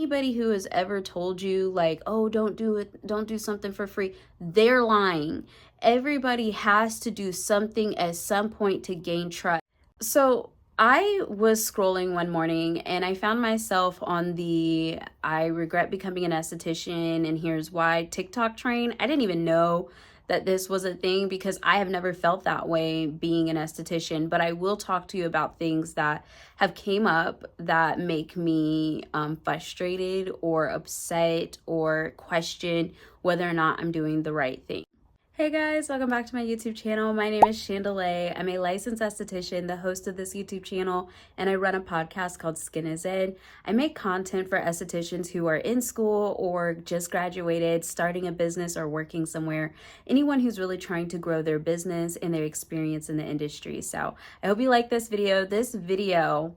Anybody who has ever told you like, oh, don't do it, don't do something for free, they're lying. Everybody has to do something at some point to gain trust. So I was scrolling one morning and I found myself on the I regret becoming an esthetician and here's why TikTok train. I didn't even know that this was a thing because I have never felt that way being an esthetician, but I will talk to you about things that have came up that make me frustrated or upset or question whether or not I'm doing the right thing. Hey guys, welcome back to my YouTube channel. My name is Chandelier. I'm a licensed esthetician, the host of this YouTube channel, and I run a podcast called Skin is In. I make content for estheticians who are in school or just graduated, starting a business or working somewhere. Anyone who's really trying to grow their business and their experience in the industry. So I hope you like this video.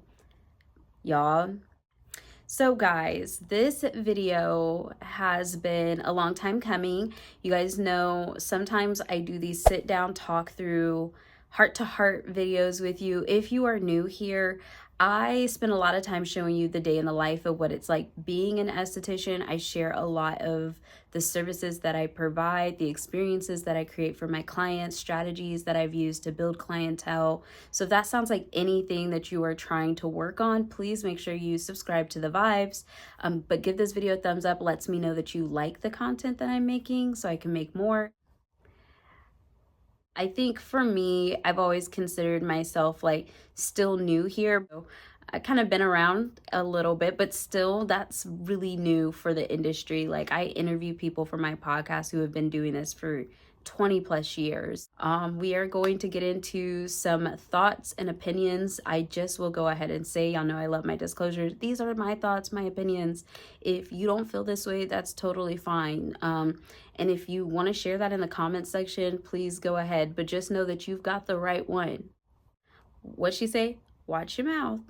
Y'all. So guys, this video has been a long time coming. You guys know sometimes I do these sit down talk through heart-to-heart videos with you. If you are new here, I spend a lot of time showing you the day in the life of what it's like being an esthetician. I share a lot of the services that I provide, the experiences that I create for my clients, strategies that I've used to build clientele. So if that sounds like anything that you are trying to work on, please make sure you subscribe to the vibes. But give this video a thumbs up. Lets me know that you like the content that I'm making so I can make more. I think for me, I've always considered myself like still new here. I kind of been around a little bit, but still that's really new for the industry. Like I interview people for my podcast who have been doing this for 20 plus years. We are going to get into some thoughts and opinions. I just will go ahead and say, y'all know I love my disclosures. These are my thoughts, my opinions. If you don't feel this way, that's totally fine. And if you want to share that in the comment section, please go ahead. But just know that you've got the right one. What'd she say? Watch your mouth.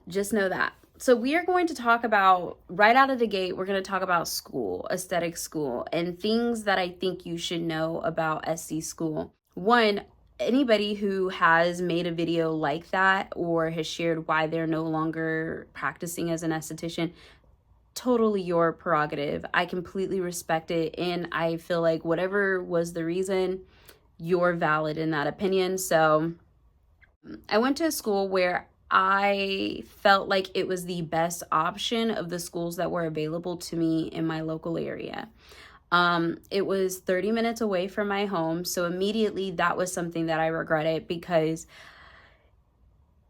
Just know that. So we are going to talk about, right out of the gate, we're going to talk about school, aesthetic school, and things that I think you should know about SC school. One, anybody who has made a video like that or has shared why they're no longer practicing as an esthetician, totally your prerogative. I completely respect it, and I feel like whatever was the reason, you're valid in that opinion. So I went to a school where I felt like it was the best option of the schools that were available to me in my local area. It was 30 minutes away from my home, so immediately that was something that I regretted, because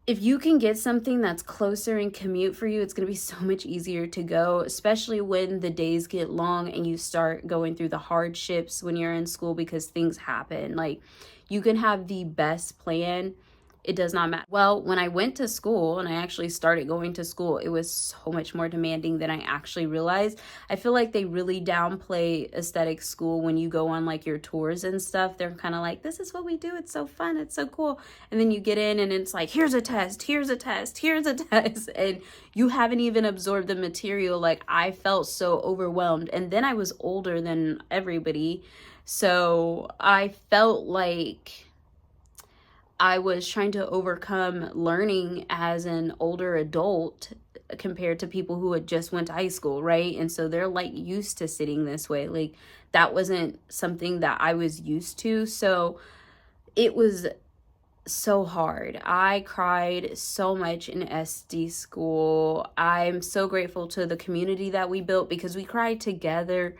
if you can get something that's closer and commute for you, it's going to be so much easier to go, especially when the days get long and you start going through the hardships when you're in school, because things happen. Like, you can have the best plan, it does not matter. Well, when I went to school and I actually started going to school, it was so much more demanding than I actually realized. I feel like they really downplay aesthetic school when you go on like your tours and stuff. They're kind of like, this is what we do. It's so fun. It's so cool. And then you get in and it's like, here's a test, here's a test, here's a test. And you haven't even absorbed the material. Like, I felt so overwhelmed. And then I was older than everybody. So I felt like I was trying to overcome learning as an older adult compared to people who had just went to high school, right? And so they're like used to sitting this way. Like, that wasn't something that I was used to. So it was so hard. I cried so much in SD school. I'm so grateful to the community that we built because we cried together.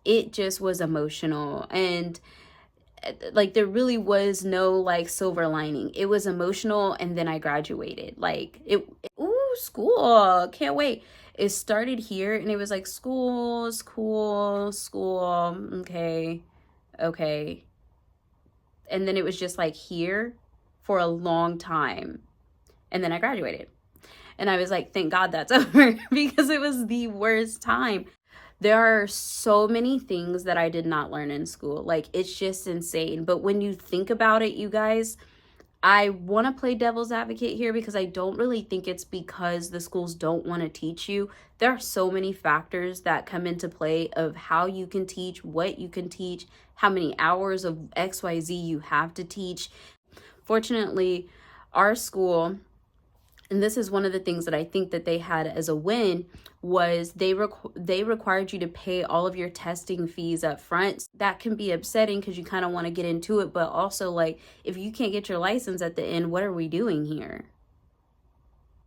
It just was emotional, and like there really was no like silver lining. It was emotional, and then I graduated. Like ooh, school, can't wait. It started here and it was like school, okay. And then it was just like here for a long time. And then I graduated. And I was like, thank God that's over, because it was the worst time. There are so many things that I did not learn in school. Like, it's just insane. But when you think about it, you guys, I want to play devil's advocate here because I don't really think it's because the schools don't want to teach you. There are so many factors that come into play of how you can teach, what you can teach, how many hours of XYZ you have to teach. Fortunately, our school and this is one of the things that I think that they had as a win, was they required you to pay all of your testing fees up front. That can be upsetting because you kind of want to get into it, but also like, if you can't get your license at the end, what are we doing here?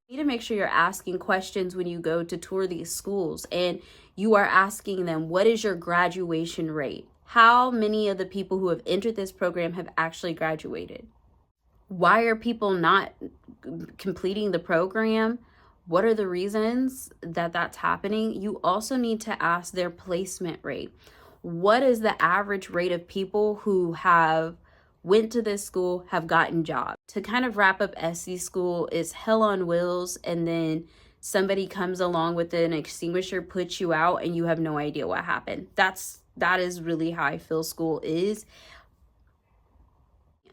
You need to make sure you're asking questions when you go to tour these schools, and you are asking them, what is your graduation rate? How many of the people who have entered this program have actually graduated? Why are people not completing the program? What are the reasons that that's happening? You also need to ask their placement rate. What is the average rate of people who have went to this school, have gotten jobs? To kind of wrap up SC school is hell on wheels, and then somebody comes along with an extinguisher, puts you out, and you have no idea what happened. That is really how I feel school is.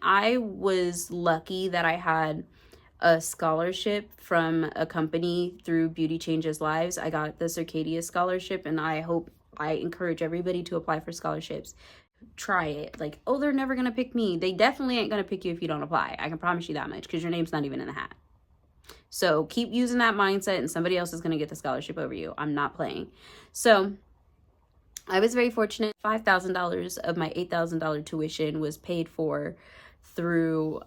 I was lucky that I had a scholarship from a company through Beauty Changes Lives. I got the Circadia scholarship, and I encourage everybody to apply for scholarships. Try it. Like, oh, they're never gonna pick me. They definitely ain't gonna pick you if you don't apply. I can promise you that much, because your name's not even in the hat. So keep using that mindset, and somebody else is gonna get the scholarship over you. I'm not playing. So I was very fortunate. $5,000 of my $8,000 tuition was paid for through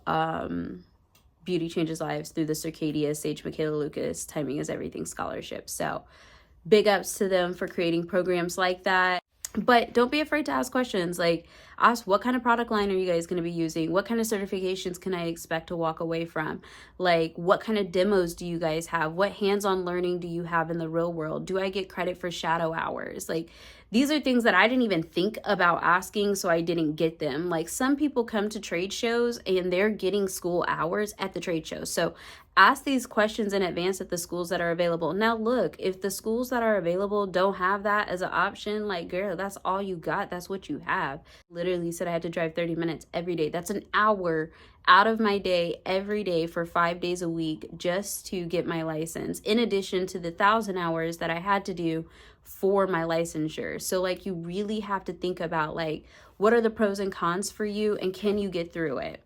Beauty Changes Lives, through the Circadia Sage Michaela Lucas Timing is Everything scholarship. So big ups to them for creating programs like that. But don't be afraid to ask questions. Like, ask, what kind of product line are you guys going to be using? What kind of certifications can I expect to walk away from? Like, what kind of demos do you guys have? What hands-on learning do you have in the real world? Do I get credit for shadow hours? Like, these are things that I didn't even think about asking, so I didn't get them. Like, some people come to trade shows and they're getting school hours at the trade show. So ask these questions in advance at the schools that are available. Now, look, if the schools that are available don't have that as an option, like, girl, that's all you got. That's what you have. Literally said I had to drive 30 minutes every day. That's an hour out of my day every day for 5 days a week just to get my license, in addition to the 1,000 hours that I had to do for my licensure. So like, you really have to think about, like, what are the pros and cons for you, and can you get through it?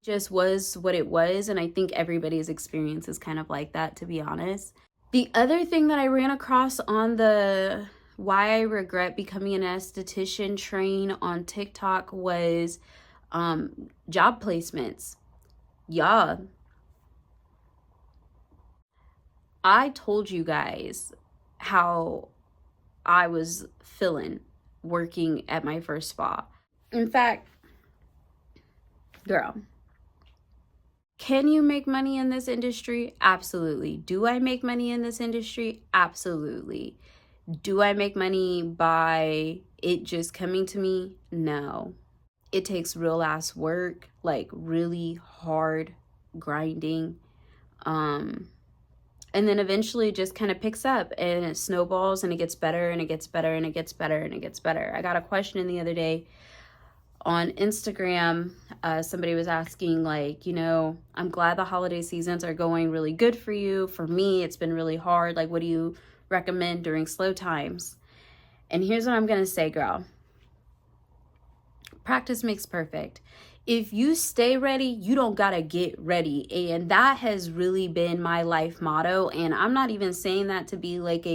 Just was what it was, and I think everybody's experience is kind of like that, to be honest. The other thing that I ran across on the why I regret becoming an esthetician train on TikTok was job placements. Yeah, I told you guys how I was feeling working at my first spa. In fact, girl, can you make money in this industry? Absolutely. Do I make money in this industry? Absolutely. Do I make money by it just coming to me? No. It takes real ass work, like really hard grinding. And then eventually it just kind of picks up, and it snowballs, and it gets better, and it gets better, and it gets better, and it gets better. I got a question the other day on Instagram. Somebody was asking, like, I'm glad the holiday seasons are going really good for you. For me, it's been really hard. Like, what do you recommend during slow times? And here's what I'm going to say, girl. Practice makes perfect. If you stay ready, you don't gotta get ready. And that has really been my life motto. And I'm not even saying that to be like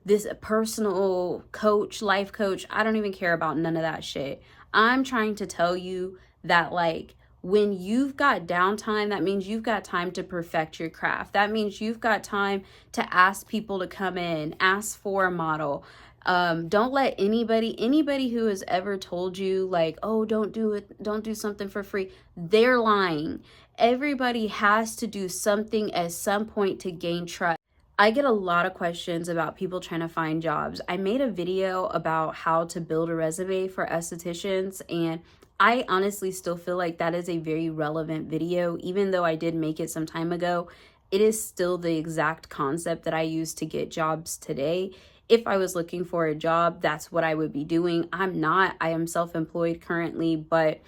this personal coach, life coach. I don't even care about none of that shit. I'm trying to tell you that, like, when you've got downtime, that means you've got time to perfect your craft. That means you've got time to ask people to come in, ask for a model. Don't let anybody who has ever told you, like, oh, don't do it, don't do something for free, they're lying. Everybody has to do something at some point to gain trust. I get a lot of questions about people trying to find jobs. I made a video about how to build a resume for estheticians, and I honestly still feel like that is a very relevant video. Even though I did make it some time ago, it is still the exact concept that I use to get jobs today. If I was looking for a job, that's what I would be doing. I'm not. I am self-employed currently, but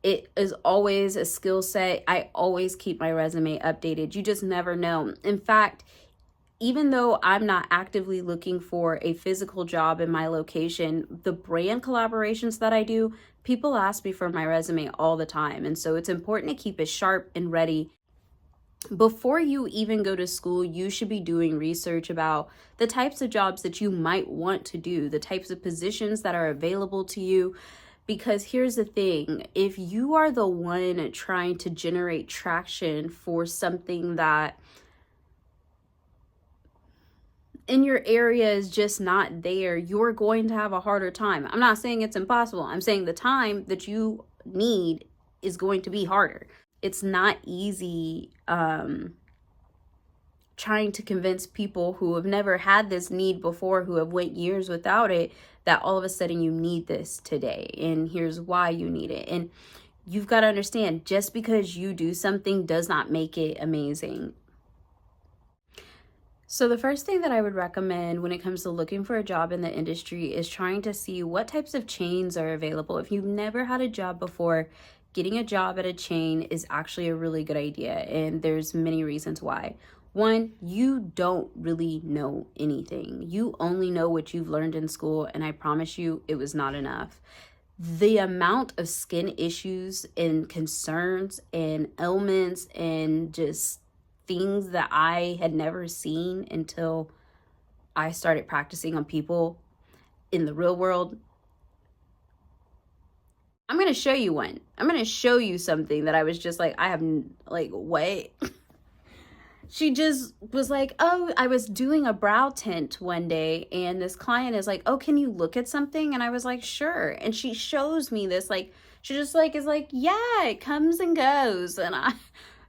it is always a skill set. I always keep my resume updated. You just never know. In fact, even though I'm not actively looking for a physical job in my location, the brand collaborations that I do, people ask me for my resume all the time. And so it's important to keep it sharp and ready. Before you even go to school, you should be doing research about the types of jobs that you might want to do, the types of positions that are available to you. Because here's the thing, if you are the one trying to generate traction for something that in your area is just not there, you're going to have a harder time. I'm not saying it's impossible. I'm saying the time that you need is going to be harder. It's not easy trying to convince people who have never had this need before, who have went years without it, that all of a sudden you need this today and here's why you need it. And you've got to understand, just because you do something does not make it amazing. So the first thing that I would recommend when it comes to looking for a job in the industry is trying to see what types of chains are available. If you've never had a job before, getting a job at a chain is actually a really good idea, and there's many reasons why. One, you don't really know anything. You only know what you've learned in school, and I promise you it was not enough. The amount of skin issues and concerns and ailments and just things that I had never seen until I started practicing on people in the real world. I'm going to show you one. I'm going to show you something that I was just like, I have like, what? She just was like, oh, I was doing a brow tint one day and this client is like, oh, can you look at something? And I was like, sure. And she shows me this, like, she just like, is like, yeah, it comes and goes. And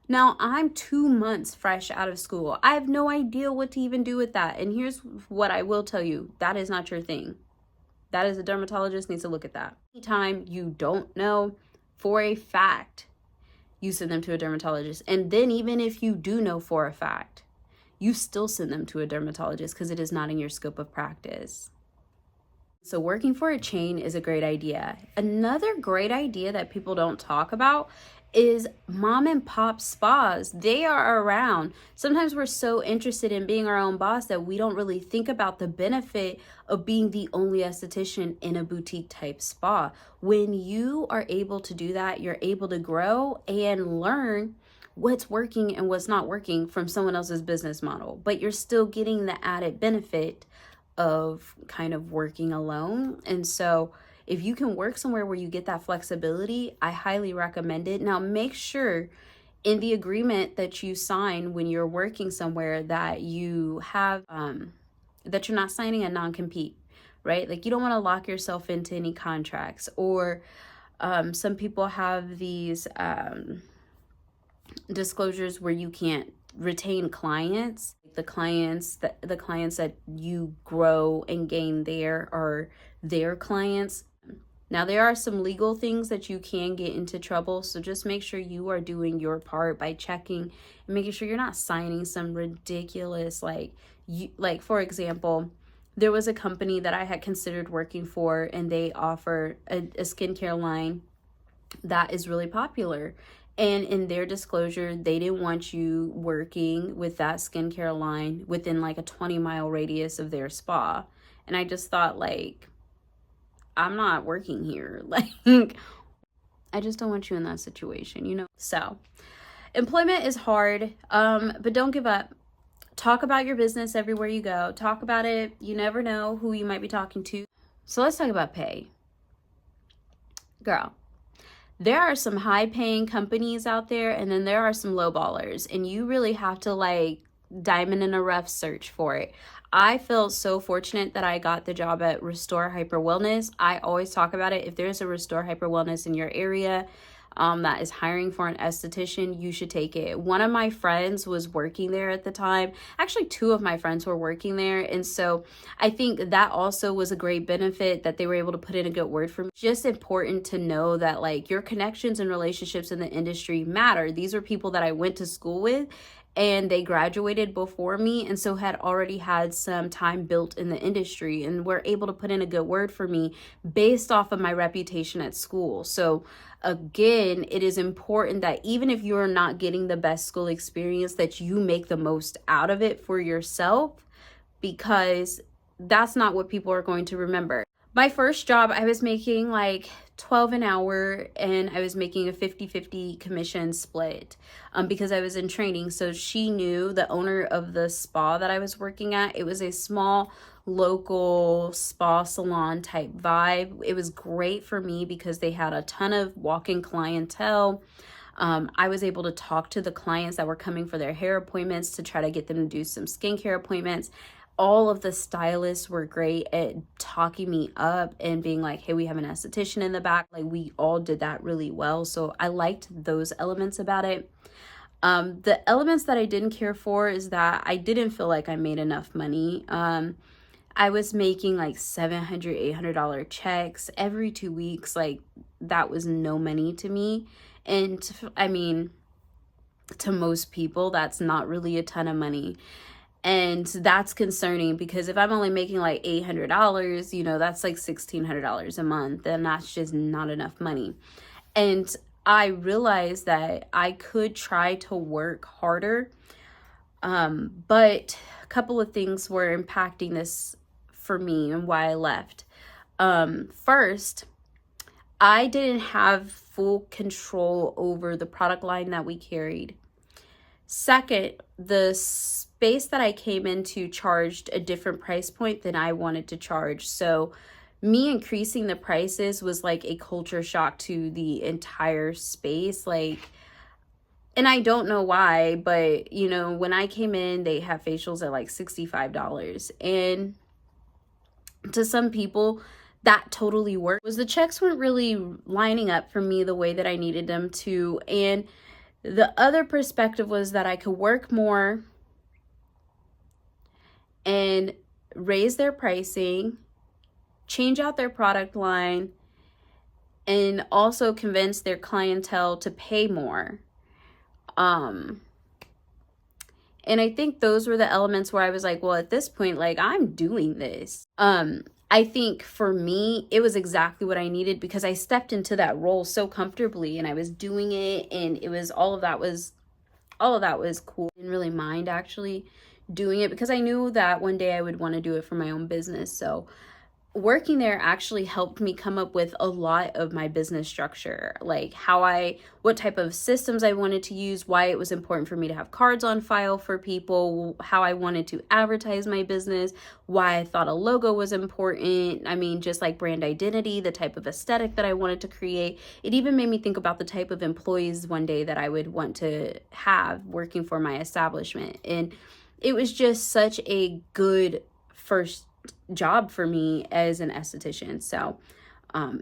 now I'm 2 months fresh out of school. I have no idea what to even do with that. And here's what I will tell you. That is not your thing. That is a dermatologist needs to look at that. Anytime you don't know for a fact, you send them to a dermatologist. And then even if you do know for a fact, you still send them to a dermatologist because it is not in your scope of practice. So working for a chain is a great idea. Another great idea that people don't talk about is mom and pop spas. They are around. Sometimes we're so interested in being our own boss that we don't really think about the benefit of being the only esthetician in a boutique type spa. When you are able to do that, you're able to grow and learn what's working and what's not working from someone else's business model, but you're still getting the added benefit of kind of working alone. And so if you can work somewhere where you get that flexibility, I highly recommend it. Now, make sure in the agreement that you sign when you're working somewhere that you have, that you're not signing a non-compete, right? Like you don't want to lock yourself into any contracts, or some people have these disclosures where you can't retain clients. The clients that you grow and gain there are their clients. Now, there are some legal things that you can get into trouble, so just make sure you are doing your part by checking and making sure you're not signing some ridiculous, like for example, there was a company that I had considered working for, and they offer a skincare line that is really popular. And in their disclosure, they didn't want you working with that skincare line within like a 20-mile radius of their spa. And I just thought, like, I'm not working here. Like, I just don't want you in that situation, you know? So employment is hard, but don't give up. Talk about your business everywhere you go. Talk about it. You never know who you might be talking to. So let's talk about pay. Girl, there are some high paying companies out there, and then there are some low ballers, and you really have to like diamond in a rough search for it. I felt so fortunate that I got the job at Restore Hyper Wellness. I always talk about it. If there's a Restore Hyper Wellness in your area that is hiring for an esthetician, you should take it. One of my friends was working there at the time. Actually, two of my friends were working there. And so I think that also was a great benefit that they were able to put in a good word for me. Just important to know that like your connections and relationships in the industry matter. These are people that I went to school with, and they graduated before me, and so had already had some time built in the industry and were able to put in a good word for me based off of my reputation at school. So again, it is important that even if you're not getting the best school experience, that you make the most out of it for yourself, because that's not what people are going to remember. My first job, I was making like 12 an hour, and I was making a 50-50 commission split because I was in training. So she knew, the owner of the spa that I was working at, it was a small local spa salon type vibe. It was great for me because they had a ton of walk-in clientele. I was able to talk to the clients that were coming for their hair appointments to try to get them to do some skincare appointments. All of the stylists were great at talking me up and being like, hey, we have an esthetician in the back. Like, we all did that really well. So I liked those elements about it. The elements that I didn't care for is that I didn't feel like I made enough money. I was making like $700, $800 checks every 2 weeks. Like, that was no money to me. And I mean, to most people, that's not really a ton of money. And that's concerning because if I'm only making like $800, you know, that's like $1,600 a month, and that's just not enough money. And I realized that I could try to work harder, but a couple of things were impacting this for me and why I left. First, I didn't have full control over the product line that we carried. Second, the space that I came into charged a different price point than I wanted to charge. So me increasing the prices was like a culture shock to the entire space. Like, and I don't know why, but you know, when I came in, they have facials at like $65. And to some people, that totally worked. Was the checks weren't really lining up for me the way that I needed them to. And the other perspective was that I could work more and raise their pricing, change out their product line, and also convince their clientele to pay more. And I think those were the elements where I was like, well, at this point, like, I'm doing this. I think for me, it was exactly what I needed because I stepped into that role so comfortably and I was doing it, and it was all of that was cool. I didn't really mind actually doing it because I knew that one day I would want to do it for my own business. So working there actually helped me come up with a lot of my business structure, like what type of systems I wanted to use, why it was important for me to have cards on file for people, how I wanted to advertise my business, why I thought a logo was important. I mean, just like brand identity, the type of aesthetic that I wanted to create. It even made me think about the type of employees one day that I would want to have working for my establishment. And it was just such a good first job for me as an esthetician. So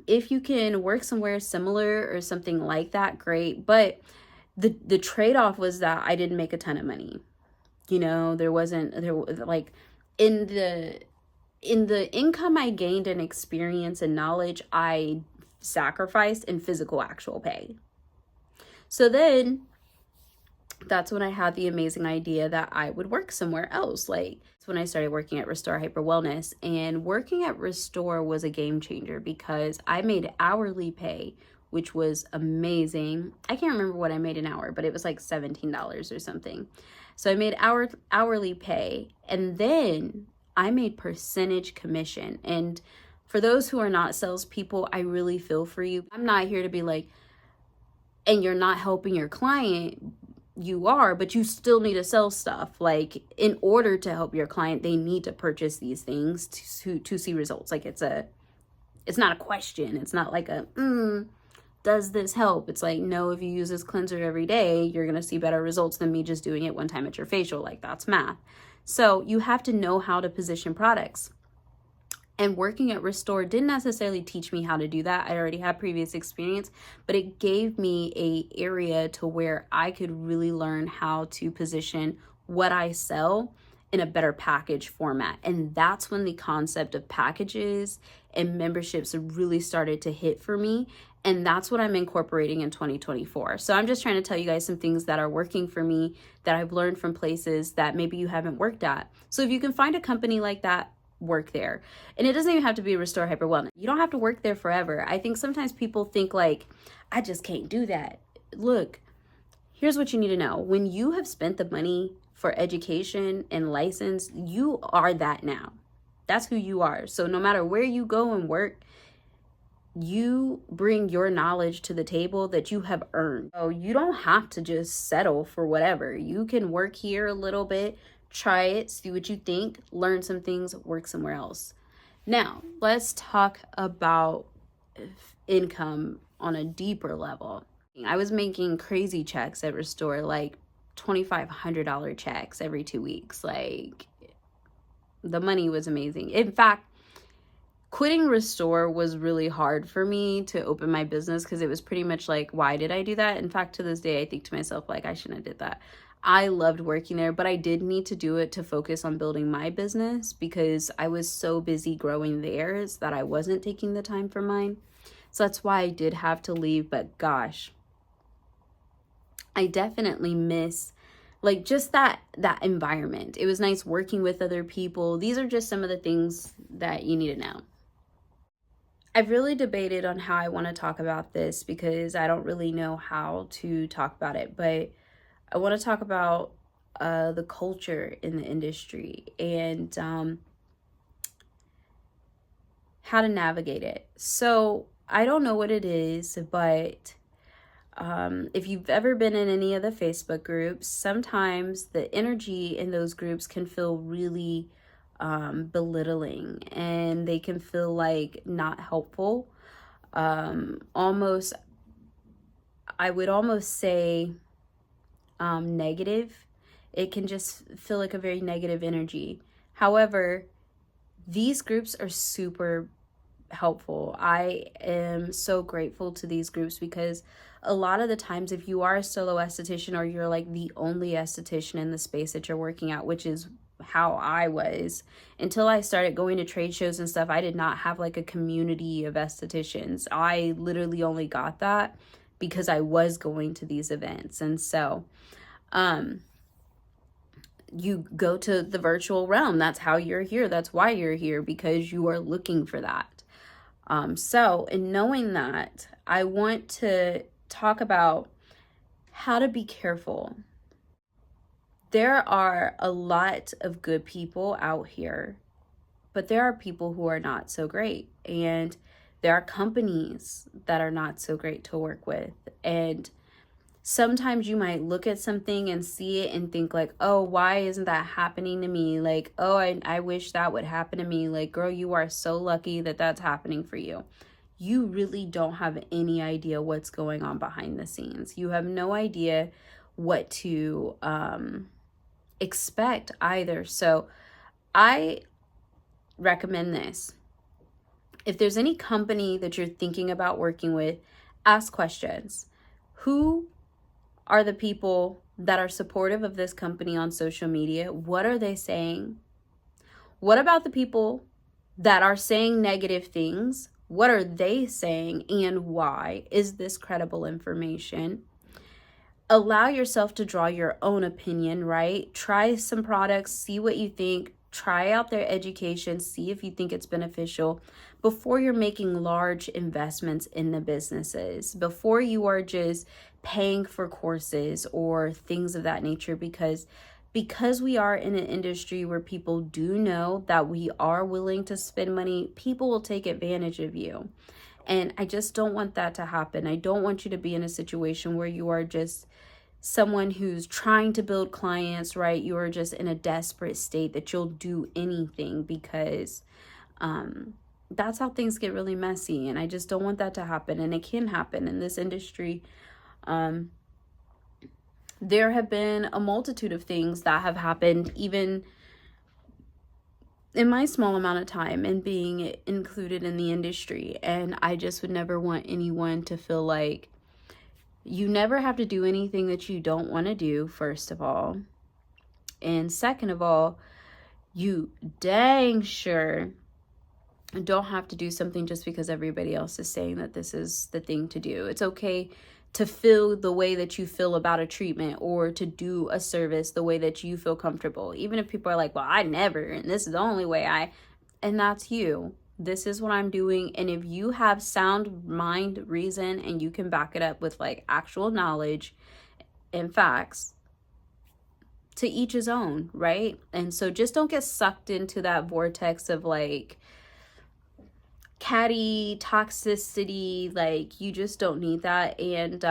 if you can work somewhere similar or something like that, great. But the trade-off was that I didn't make a ton of money. You know, there like in the income I gained and experience and knowledge, I sacrificed in physical actual pay. So then that's when I had the amazing idea that I would work somewhere else. Like, that's when I started working at Restore Hyper Wellness. And working at Restore was a game changer because I made hourly pay, which was amazing. I can't remember what I made an hour, but it was like $17 or something. So I made hourly pay, and then I made percentage commission. And for those who are not salespeople, I really feel for you. I'm not here to be like, and you're not helping your client. You are, but you still need to sell stuff. Like, in order to help your client, they need to purchase these things to see results. Like, it's not a question. It's not like does this help? It's like, no, if you use this cleanser every day, you're going to see better results than me just doing it one time at your facial. Like, that's math. So you have to know how to position products. And working at Restore didn't necessarily teach me how to do that. I already had previous experience, but it gave me an area to where I could really learn how to position what I sell in a better package format. And that's when the concept of packages and memberships really started to hit for me. And that's what I'm incorporating in 2024. So I'm just trying to tell you guys some things that are working for me that I've learned from places that maybe you haven't worked at. So if you can find a company like that, work there. And it doesn't even have to be Restore Hyper Wellness. You don't have to work there forever. I think sometimes people think like, I just can't do that. Look, here's what you need to know. When you have spent the money for education and license, you are that now. That's who you are. So no matter where you go and work, you bring your knowledge to the table that you have earned. So you don't have to just settle for whatever. You can work here a little bit, try it, see what you think, learn some things, work somewhere else. Now, let's talk about income on a deeper level. I was making crazy checks at Restore, like $2,500 checks every 2 weeks. Like, the money was amazing. In fact, quitting Restore was really hard for me to open my business because it was pretty much like, why did I do that? In fact, to this day, I think to myself, like, I shouldn't have did that. I loved working there, but I did need to do it to focus on building my business because I was so busy growing theirs that I wasn't taking the time for mine. So that's why I did have to leave. But gosh, I definitely miss like just that environment. It was nice working with other people. These are just some of the things that you need to know. I've really debated on how I want to talk about this because I don't really know how to talk about it, but I want to talk about the culture in the industry and how to navigate it. So I don't know what it is, but if you've ever been in any of the Facebook groups, sometimes the energy in those groups can feel really belittling, and they can feel like not helpful. Almost, I would almost say negative. It can just feel like a very negative energy. However, these groups are super helpful. I am so grateful to these groups because a lot of the times if you are a solo esthetician or you're like the only esthetician in the space that you're working at, which is how I was until I started going to trade shows and stuff, I did not have like a community of estheticians. I literally only got that because I was going to these events. And so you go to the virtual realm. That's how you're here. That's why you're here, because you are looking for that. So in knowing that, I want to talk about how to be careful. There are a lot of good people out here, but there are people who are not so great. And there are companies that are not so great to work with. And sometimes you might look at something and see it and think like, oh, why isn't that happening to me? Like, oh, I wish that would happen to me. Like, girl, you are so lucky that that's happening for you. You really don't have any idea what's going on behind the scenes. You have no idea what to expect either. So I recommend this. If there's any company that you're thinking about working with, ask questions. Who are the people that are supportive of this company on social media? What are they saying? What about the people that are saying negative things? What are they saying and why? Is this credible information? Allow yourself to draw your own opinion, right? Try some products, see what you think. Try out their education, see if you think it's beneficial before you're making large investments in the businesses, before you are just paying for courses or things of that nature, because we are in an industry where people do know that we are willing to spend money, people will take advantage of you. And I just don't want that to happen. I don't want you to be in a situation where you are just someone who's trying to build clients, right? You are just in a desperate state that you'll do anything, because that's how things get really messy. And I just don't want that to happen. And it can happen in this industry. There have been a multitude of things that have happened even in my small amount of time and being included in the industry. And I just would never want anyone to feel like you never have to do anything that you don't want to do, first of all. And second of all, you dang sure don't have to do something just because everybody else is saying that this is the thing to do. It's okay to feel the way that you feel about a treatment or to do a service the way that you feel comfortable. Even if people are like, well, I never, and this is the only way and that's you. This is what I'm doing. And if you have sound mind, reason, and you can back it up with like actual knowledge and facts, to each his own, right? And so just don't get sucked into that vortex of like catty toxicity. Like, you just don't need that. And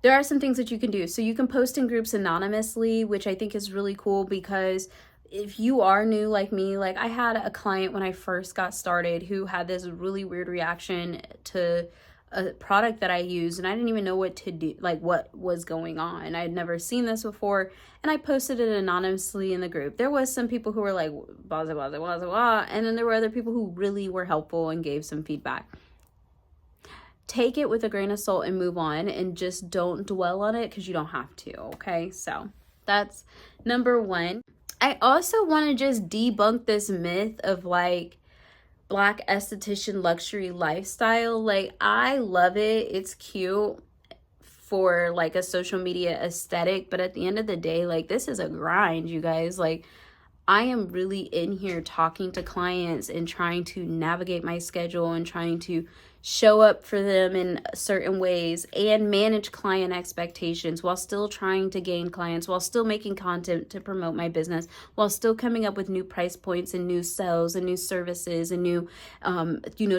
there are some things that you can do. So you can post in groups anonymously, which I think is really cool, because if you are new like me, like I had a client when I first got started who had this really weird reaction to a product that I used, and I didn't even know what to do, like what was going on. I had never seen this before, and I posted it anonymously in the group. There was some people who were like, blah, blah, blah, blah, blah, and then there were other people who really were helpful and gave some feedback. Take it with a grain of salt and move on, and just don't dwell on it, because you don't have to, okay? So that's number one. I also want to just debunk this myth of like Black esthetician luxury lifestyle. Like, I love it. It's cute for like a social media aesthetic, but at the end of the day, like, this is a grind, you guys. Like, I am really in here talking to clients and trying to navigate my schedule and trying to show up for them in certain ways and manage client expectations while still trying to gain clients, while still making content to promote my business, while still coming up with new price points and new sales and new services and new,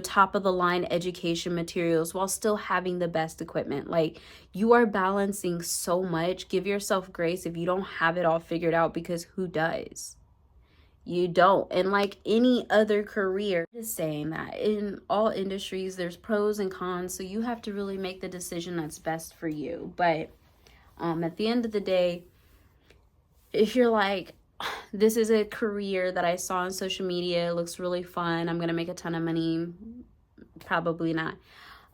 top of the line education materials, while still having the best equipment. Like, you are balancing so much. Give yourself grace if you don't have it all figured out, because who does? You don't. And like any other career, just saying that in all industries, there's pros and cons. So you have to really make the decision that's best for you. But at the end of the day, if you're like, this is a career that I saw on social media, it looks really fun, I'm going to make a ton of money, probably not.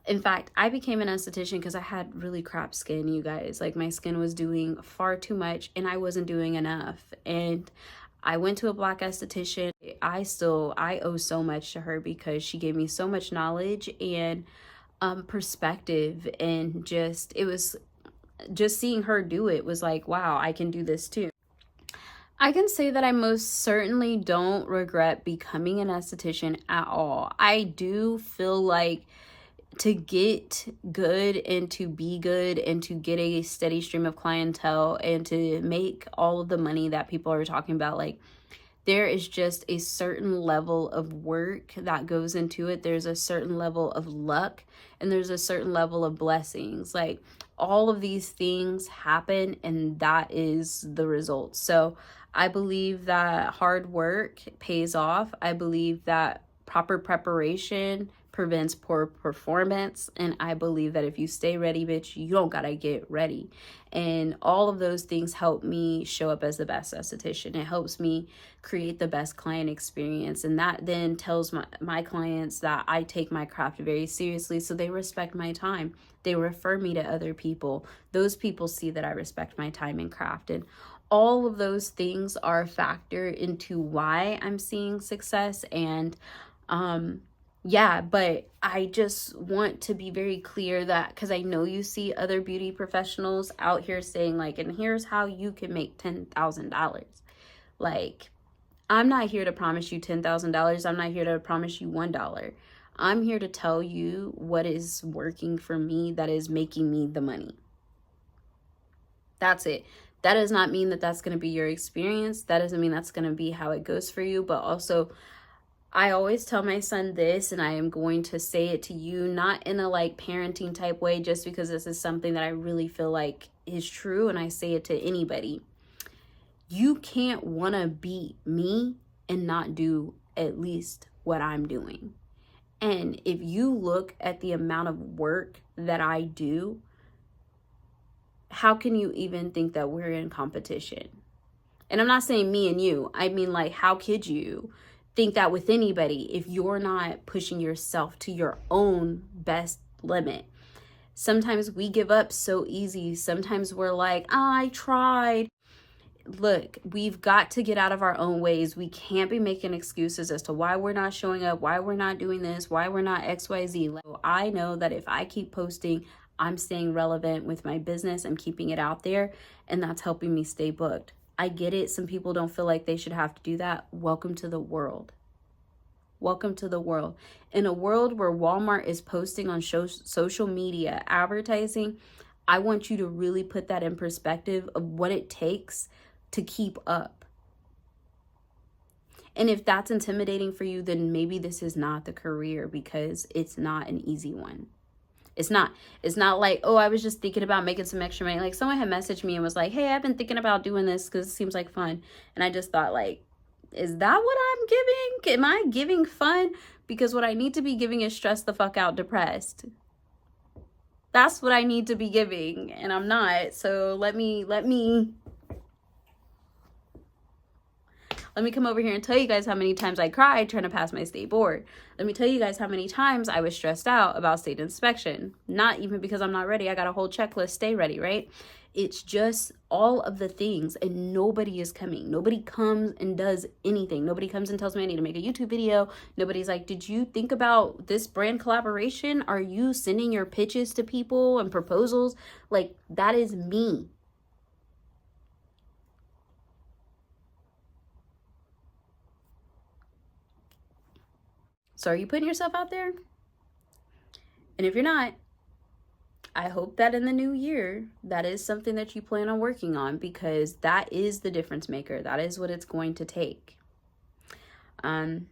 In fact, I became an esthetician because I had really crap skin, you guys. Like, my skin was doing far too much and I wasn't doing enough. And I went to a Black esthetician. I owe so much to her, because she gave me so much knowledge and perspective, and it was just seeing her do it was like, wow, I can do this too. I can say that I most certainly don't regret becoming an esthetician at all. I do feel like to get good and to be good and to get a steady stream of clientele and to make all of the money that people are talking about, like, there is just a certain level of work that goes into it. There's a certain level of luck, and there's a certain level of blessings. Like, all of these things happen, and that is the result. So I believe that hard work pays off. I believe that proper preparation prevents poor performance, and I believe that if you stay ready, bitch, you don't gotta get ready. And all of those things help me show up as the best esthetician. It helps me create the best client experience, and that then tells my clients that I take my craft very seriously, so they respect my time. They refer me to other people. Those people see that I respect my time and craft, and all of those things are a factor into why I'm seeing success. And yeah, but I just want to be very clear that, because I know you see other beauty professionals out here saying like, and here's how you can make $10,000. Like, I'm not here to promise you $10,000. I'm not here to promise you $1. I'm here to tell you what is working for me, that is making me the money. That's it. That does not mean that that's going to be your experience. That doesn't mean that's going to be how it goes for you. But also, I always tell my son this, and I am going to say it to you, not in a like parenting type way, just because this is something that I really feel like is true, and I say it to anybody. You can't want to be me and not do at least what I'm doing. And if you look at the amount of work that I do, how can you even think that we're in competition? And I'm not saying me and you. I mean, like, how could you think that with anybody if you're not pushing yourself to your own best limit? Sometimes we give up so easy. Sometimes we're like, I tried. Look, we've got to get out of our own ways. We can't be making excuses as to why we're not showing up, why we're not doing this, why we're not XYZ. Like, I know that if I keep posting, I'm staying relevant with my business. I'm keeping it out there, and that's helping me stay booked. I get it. Some people don't feel like they should have to do that. Welcome to the world. Welcome to the world. In a world where Walmart is posting on social media advertising, I want you to really put that in perspective of what it takes to keep up. And if that's intimidating for you, then maybe this is not the career, because it's not an easy one. It's not. It's not like, oh, I was just thinking about making some extra money. Like, someone had messaged me and was like, hey, I've been thinking about doing this because it seems like fun. And I just thought, like, is that what I'm giving? Am I giving fun? Because what I need to be giving is stressed the fuck out, depressed. That's what I need to be giving, and I'm not. So let me come over here and tell you guys how many times I cried trying to pass my state board. Let me tell you guys how many times I was stressed out about state inspection. Not even because I'm not ready. I got a whole checklist, stay ready, right? It's just all of the things, and nobody is coming. Nobody comes and does anything. Nobody comes and tells me I need to make a YouTube video. Nobody's like, did you think about this brand collaboration? Are you sending your pitches to people and proposals? Like, that is me. So are you putting yourself out there? And if you're not, I hope that in the new year, that is something that you plan on working on, because that is the difference maker. That is what it's going to take. Damn,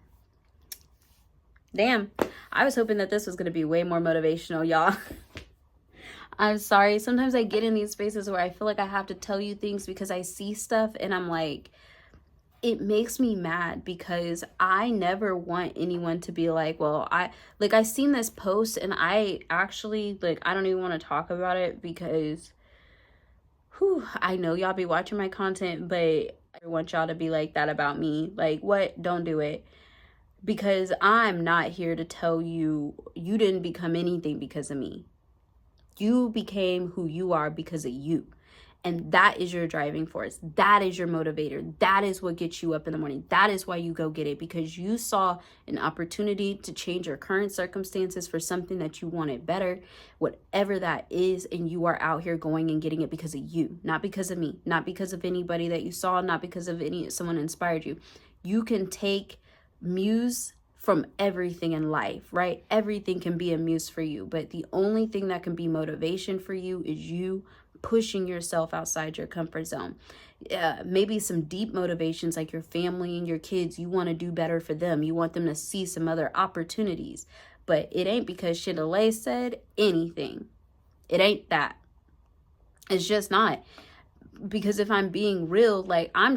I was hoping that this was going to be way more motivational, y'all. I'm sorry. Sometimes I get in these spaces where I feel like I have to tell you things because I see stuff and I'm like, it makes me mad, because I never want anyone to be like, well, I seen this post and I actually, like, I don't even want to talk about it because, I know y'all be watching my content, but I want y'all to be like that about me. Like, what? Don't do it. Because I'm not here to tell you, you didn't become anything because of me. You became who you are because of you. And that is your driving force. That is your motivator. That is what gets you up in the morning. That is why you go get it, because you saw an opportunity to change your current circumstances for something that you wanted better, whatever that is. And you are out here going and getting it because of you, not because of me, not because of anybody that you saw, not because of someone inspired you. You can take muse from everything in life, right? Everything can be a muse for you, but the only thing that can be motivation for you is you pushing yourself outside your comfort zone. Maybe some deep motivations like your family and your kids. You want to do better for them. You want them to see some other opportunities, but it ain't because Chandelier said anything. It ain't that. It's just not. Because if I'm being real, like, I'm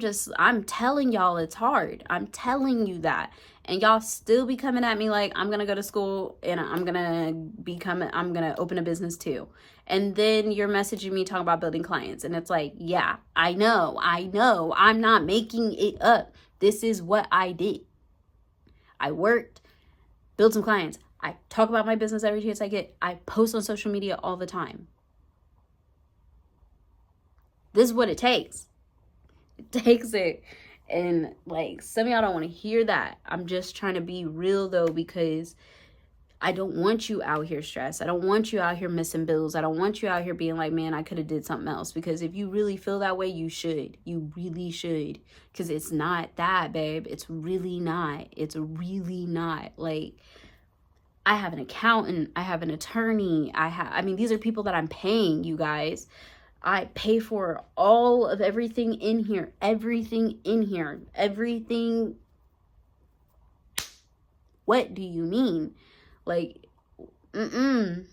telling y'all it's hard. I'm telling you that. And y'all still be coming at me like, I'm going to go to school and I'm going to open a business too. And then you're messaging me talking about building clients. And it's like, yeah, I know. I'm not making it up. This is what I did. I worked, built some clients. I talk about my business every chance I get. I post on social media all the time. This is what it takes. It takes it. And like, some of y'all don't want to hear that. I'm just trying to be real though, because I don't want you out here stressed. I don't want you out here missing bills. I don't want you out here being like, man, I could have did something else. Because if you really feel that way, you should. You really should. Because it's not that, babe. It's really not. It's really not. Like, I have an accountant. I have an attorney. I mean, these are people that I'm paying, you guys. I pay for all of everything in here. Everything in here. Everything. What do you mean? Like, that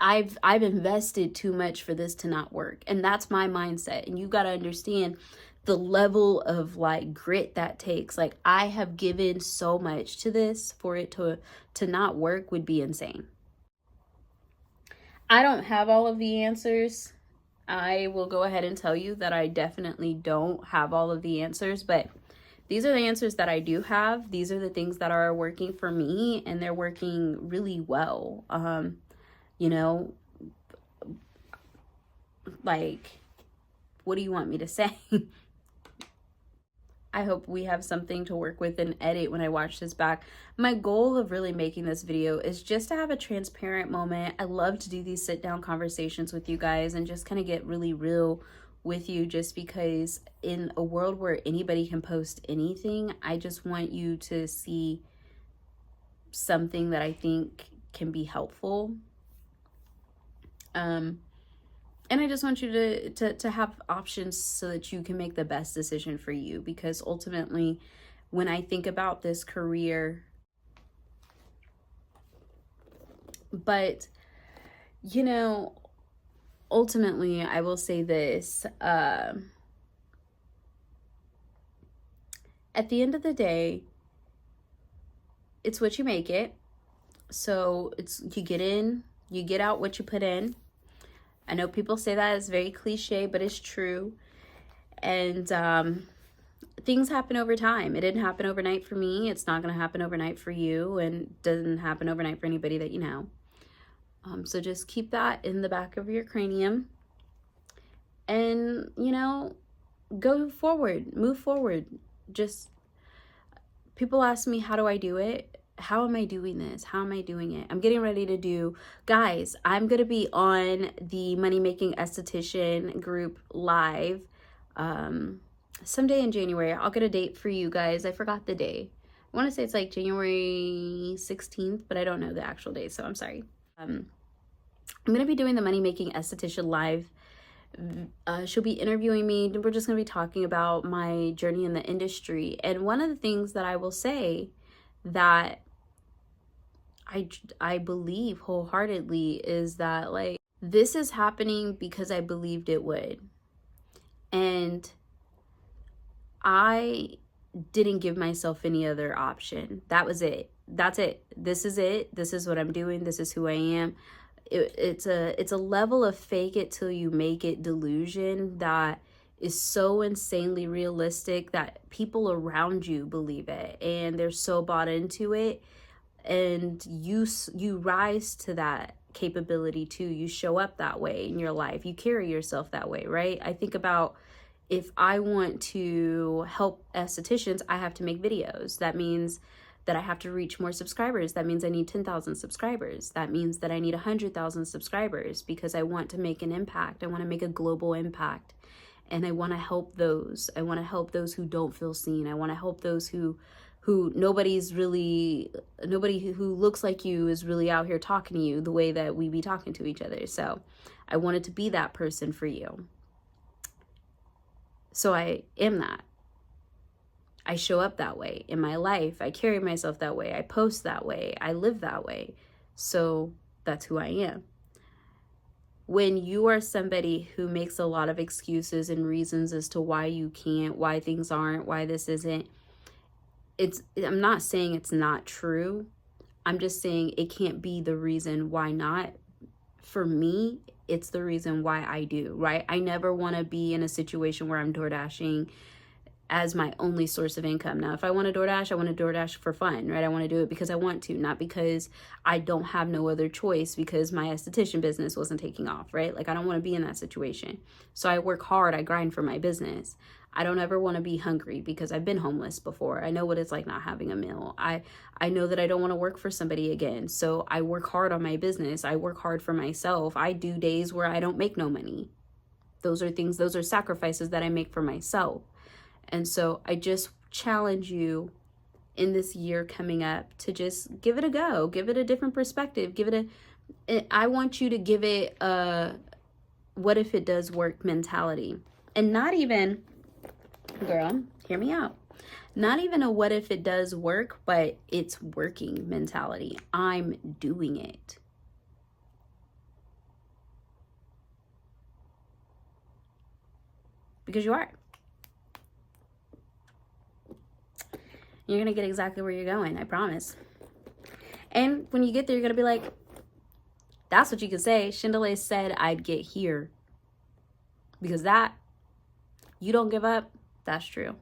I've invested too much for this to not work. And that's my mindset. And you got to understand the level of like grit that takes. Like, I have given so much to this for it to not work would be insane. I don't have all of the answers. I will go ahead and tell you that I definitely don't have all of the answers, but these are the answers that I do have. These are the things that are working for me, and they're working really well. You know, like, what do you want me to say? I hope we have something to work with and edit when I watch this back. My goal of really making this video is just to have a transparent moment. I love to do these sit down conversations with you guys and just kind of get really real with you, just because in a world where anybody can post anything, I just want you to see something that I think can be helpful. And I just want you to have options so that you can make the best decision for you. Because ultimately, when I think about this career, but, you know, ultimately, I will say this. At the end of the day, it's what you make it. So it's, you get in, you get out what you put in. I know people say that is very cliche, but it's true. And things happen over time. It didn't happen overnight for me. It's not going to happen overnight for you, and doesn't happen overnight for anybody that you know. So just keep that in the back of your cranium, and, you know, go forward, move forward. Just, people ask me, how do I do it? How am I doing this? How am I doing it? I'm getting ready to do, guys, I'm going to be on the Money Making Esthetician group live someday in January. I'll get a date for you guys. I forgot the day. I want to say it's like January 16th, but I don't know the actual date, so I'm sorry. I'm going to be doing the Money Making Esthetician live. She'll be interviewing me. We're just going to be talking about my journey in the industry. And one of the things that I will say that I believe wholeheartedly is that, like, this is happening because I believed it would. And I didn't give myself any other option. That was it. That's it. This is it. This is what I'm doing. This is who I am. It's a level of fake it till you make it delusion that is so insanely realistic that people around you believe it, and they're so bought into it, and you rise to that capability too. You show up that way in your life. You carry yourself that way, right? I think about, if I want to help estheticians, I have to make videos. That means that I have to reach more subscribers. That means I need 10,000 subscribers. That means that I need 100,000 subscribers, because I want to make an impact. I want to make a global impact. And I want to help those. I want to help those who don't feel seen. I want to help those who nobody who looks like you is really out here talking to you the way that we be talking to each other. So I wanted to be that person for you. So I am that. I show up that way in my life. I carry myself that way. I post that way. I live that way. So that's who I am. When you are somebody who makes a lot of excuses and reasons as to why you can't, why things aren't, why this isn't, I'm not saying it's not true. I'm just saying it can't be the reason why not. For me, it's the reason why I do, right? I never want to be in a situation where I'm door dashing as my only source of income. Now, if I want to DoorDash, I want to DoorDash for fun, right? I want to do it because I want to, not because I don't have no other choice because my esthetician business wasn't taking off, right? Like, I don't want to be in that situation. So I work hard, I grind for my business. I don't ever want to be hungry because I've been homeless before. I know what it's like not having a meal. I know that I don't want to work for somebody again. So I work hard on my business. I work hard for myself. I do days where I don't make no money. Those are sacrifices that I make for myself. And so I just challenge you in this year coming up to just give it a go, give it a different perspective, I want you to give it a what if it does work mentality. And not even, girl, hear me out, not even a what if it does work, but it's working mentality. I'm doing it. Because you are. You're going to get exactly where you're going, I promise. And when you get there, you're going to be like, that's what you can say. Chandelier said I'd get here. Because that, you don't give up, that's true.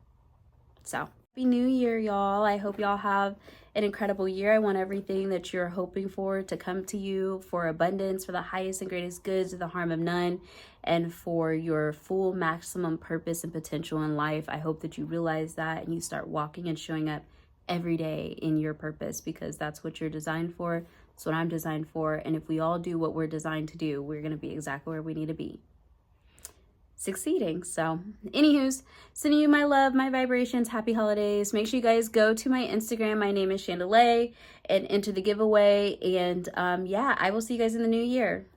So, happy New Year, y'all. I hope y'all have an incredible year. I want everything that you're hoping for to come to you, for abundance, for the highest and greatest good to the harm of none, and for your full maximum purpose and potential in life. I hope that you realize that and you start walking and showing up every day in your purpose, because that's what you're designed for. That's what I'm designed for. And if we all do what we're designed to do, we're going to be exactly where we need to be. Succeeding. So anywho's, sending you my love, my vibrations, happy holidays. Make sure you guys go to my Instagram. My name is Chandelier, and enter the giveaway. And yeah, I will see you guys in the new year.